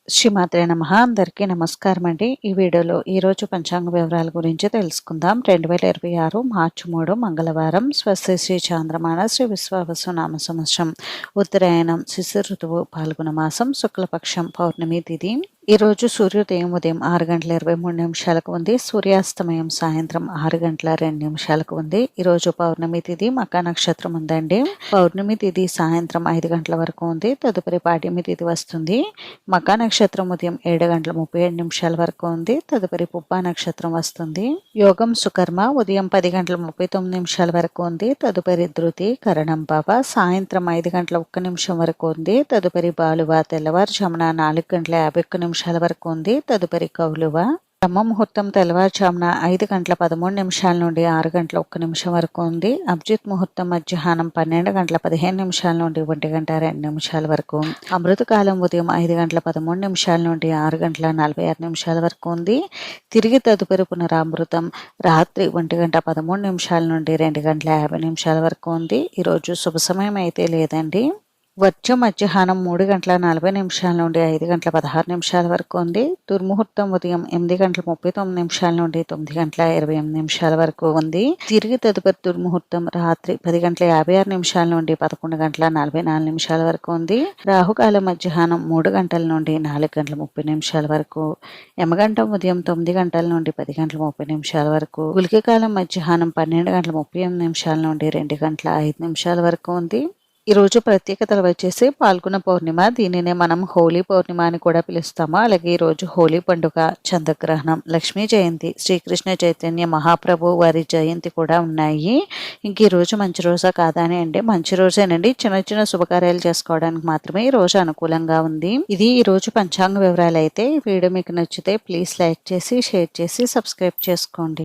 శ్రీమాత్రే నమః. అందరికీ నమస్కారం అండి. ఈ వీడియోలో ఈరోజు పంచాంగ వివరాల గురించి తెలుసుకుందాం. 2026 మార్చి 3 మంగళవారం. స్వస్తి శ్రీ చాంద్రమాన శ్రీ విశ్వావసు నామ సంవత్సరం. ఉత్తరాయణం శిశిర ఋతువు పాల్గొన మాసం శుక్లపక్షం పౌర్ణమి తిథి. ఈరోజు సూర్యోదయం ఉదయం 6:23 ఉంది. సూర్యాస్తమయం సాయంత్రం 6:02 ఉంది. ఈరోజు పౌర్ణమి తిథి మక నక్షత్రం ఉందండి. పౌర్ణమి తిథి సాయంత్రం 5 గంటల వరకు ఉంది. తదుపరి పాడ్యమి తిథి వస్తుంది. మక నక్షత్రం ఉదయం 7:37 వరకు ఉంది. తదుపరి పుబ్బా నక్షత్రం వస్తుంది. యోగం సుకర్మ ఉదయం 10:39 వరకు ఉంది. తదుపరి ధృతి కరణం పాప సాయంత్రం 5:01 వరకు ఉంది. తదుపరి బాలువ తెల్లవారుజామున 4:51 వరకు ఉంది. తదుపరి కౌలువ బ్రహ్మ ముహూర్తం తెల్లవారుజామున 5:13 నుండి 6:01 వరకు ఉంది. అభిజిత్ ముహూర్తం మధ్యాహ్నం 12:15 నుండి 1:02 వరకు. అమృతకాలం ఉదయం 5:13 నుండి 6:46 వరకు ఉంది. తిరిగి తదుపరి పునరామృతం రాత్రి 1:13 నుండి 2:50 వరకు ఉంది. ఈరోజు శుభ సమయం అయితే లేదండి. వర్జం మధ్యాహ్నం 3:40 నుండి 5:16 వరకు ఉంది. దుర్ముహూర్తం ఉదయం 8:39 నుండి 9:28 వరకు ఉంది. తిరిగి తదుపరి దుర్ముహూర్తం రాత్రి 10:56 నుండి 11:44 వరకు ఉంది. రాహుకాలం మధ్యాహ్నం 3 గంటల నుండి 4:30 వరకు. యమగంటం ఉదయం 9 గంటల నుండి 10:30 వరకు. గుళికకాలం మధ్యాహ్నం 12:38 నుండి 2:05 వరకు ఉంది. ఈరోజు ప్రత్యేకతలు వచ్చేసి పాల్గొన పౌర్ణిమ. దీనినే మనం హోలీ పౌర్ణిమ అని కూడా పిలుస్తాము. అలాగే ఈరోజు హోలీ పండుగ, చంద్రగ్రహణం, లక్ష్మీ జయంతి, శ్రీకృష్ణ చైతన్య మహాప్రభు వారి జయంతి కూడా ఉన్నాయి. ఇంక ఈరోజు మంచి రోజా కాదని అంటే మంచి రోజేనండి. చిన్న చిన్న శుభకార్యాలు చేసుకోవడానికి మాత్రమే ఈ రోజు అనుకూలంగా ఉంది. ఇది ఈ రోజు పంచాంగ వివరాలు అయితే. ఈ వీడియో మీకు నచ్చితే ప్లీజ్ లైక్ చేసి షేర్ చేసి సబ్స్క్రైబ్ చేసుకోండి.